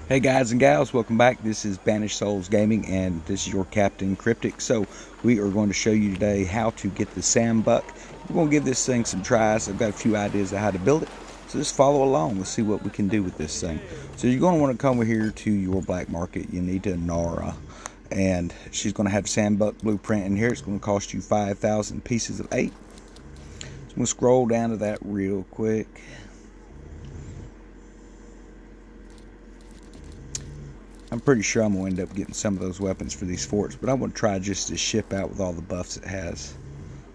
Hey guys and gals, welcome back. This is Banished Souls Gaming and this is your Captain Cryptic. So we are going to show you today how to get the Sambuck. We're going to give this thing some tries. I've got a few ideas of how to build it. So just follow along. Let's see what we can do with this thing. So you're going to want to come over here to your black market. You need to Nara. And she's going to have Sambuck blueprint in here. It's going to cost you 5,000 pieces of 8. So I'm going to scroll down to that real quick. I'm pretty sure I'm going to end up getting some of those weapons for these forts, but I want to try just to ship out with all the buffs it has.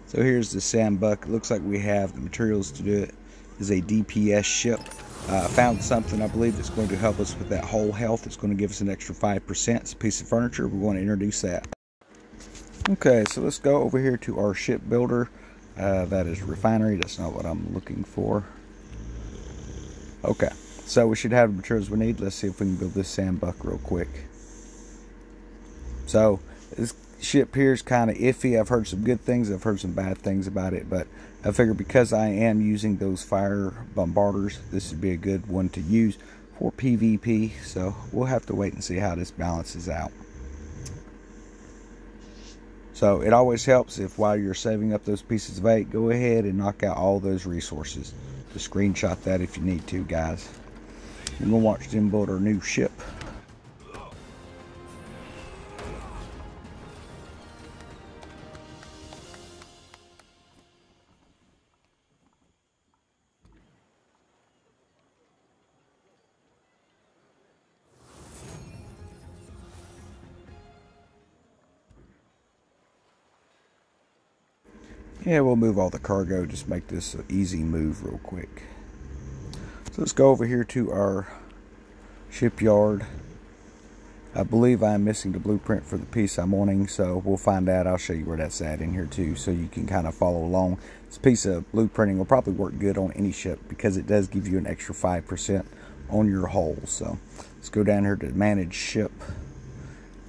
So here's the Sambuck. It looks like we have the materials to do it. It's a DPS ship. Found something I believe that's going to help us with that whole health. It's going to give us an extra 5%. It's a piece of furniture. We're going to introduce that. Okay, so let's go over here to our ship builder. That is refinery. That's not what I'm looking for. Okay. So we should have the materials we need. Let's see if we can build this Sambuck real quick. So this ship here is kind of iffy. I've heard some good things. I've heard some bad things about it. But I figure because I am using those fire bombarders, this would be a good one to use for PvP. So we'll have to wait and see how this balances out. So it always helps if while you're saving up those pieces of 8, go ahead and knock out all those resources. Just screenshot that if you need to, guys. We're going to watch them build our new ship. Yeah, we'll move all the cargo, just make this an easy move real quick. So let's go over here to our shipyard. I believe I'm missing the blueprint for the piece I'm wanting, so we'll find out. I'll show you where that's at in here too, so you can kind of follow along. This piece of blueprinting will probably work good on any ship because it does give you an extra 5% on your hull. So let's go down here to manage ship.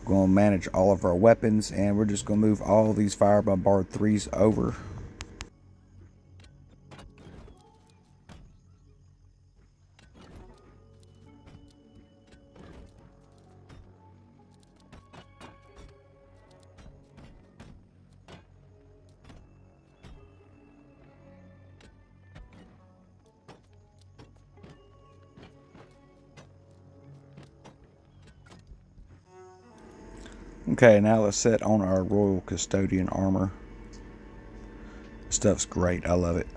We're going to manage all of our weapons, and we're just going to move all these fire bombard 3s over. Okay, now let's set on our Royal Custodian armor. Stuff's great. I love it.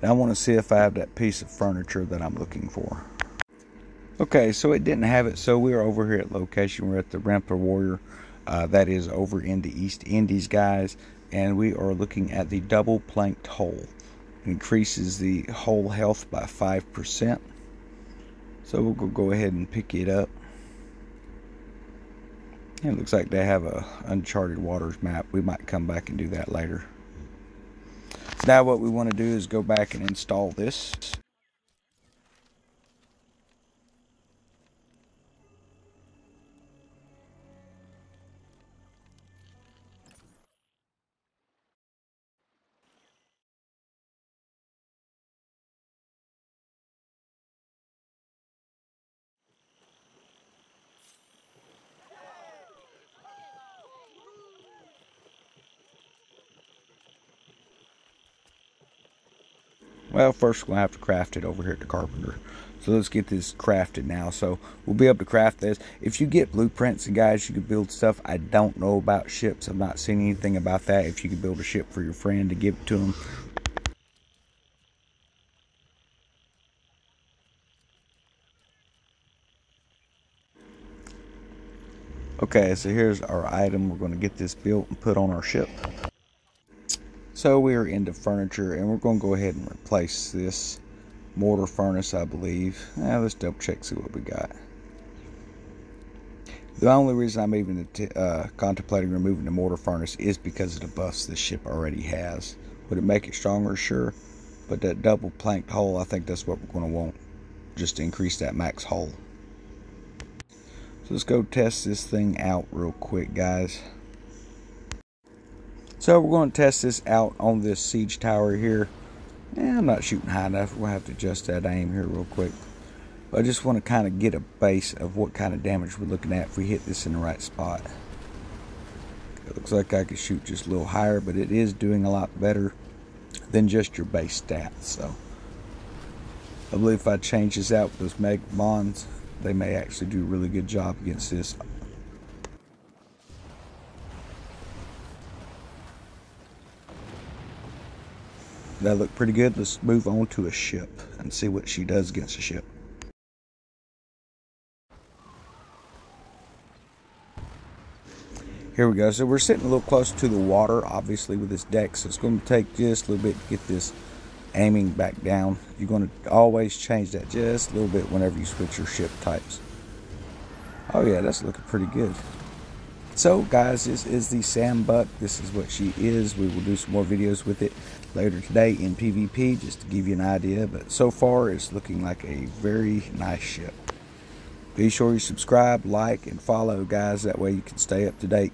Now I want to see if I have that piece of furniture that I'm looking for. Okay, so it didn't have it, so we're over here at location. We're at the Ramper Warrior. That is over in the East Indies, guys. And we are looking at the double planked hull. It increases the hull health by 5%. So we'll go ahead and pick it up. It looks like they have a Uncharted Waters map. We might come back and do that later. So now what we want to do is go back and install this. Well, first we're going to have to craft it over here at the carpenter. So let's get this crafted now. So we'll be able to craft this. If you get blueprints, and guys, you can build stuff. I don't know about ships. I've not seen anything about that. If you could build a ship for your friend to give it to them. Okay, so here's our item. We're going to get this built and put on our ship. So we are into furniture, and we're going to go ahead and replace this mortar furnace, I believe. Let's double check, see what we got. The only reason I'm even contemplating removing the mortar furnace is because of the buffs this ship already has. Would it make it stronger? Sure. But that double planked hull, I think that's what we're going to want, just to increase that max hull. So let's go test this thing out real quick, guys. So we're going to test this out on this siege tower here. I'm not shooting high enough. We'll have to adjust that aim here real quick. But I just want to kind of get a base of what kind of damage we're looking at if we hit this in the right spot. It looks like I could shoot just a little higher, but it is doing a lot better than just your base stats. So I believe if I change this out with those Mega Bonds, they may actually do a really good job against this. That looked pretty good. Let's move on to a ship and see what she does against a ship. Here we go. So we're sitting a little close to the water, obviously, with this deck. So it's going to take just a little bit to get this aiming back down. You're going to always change that just a little bit whenever you switch your ship types. Oh yeah, that's looking pretty good. So guys, this is the Sambuck. This is what she is. We will do some more videos with it later today in PvP just to give you an idea. But so far, it's looking like a very nice ship. Be sure you subscribe, like, and follow, guys. That way you can stay up to date.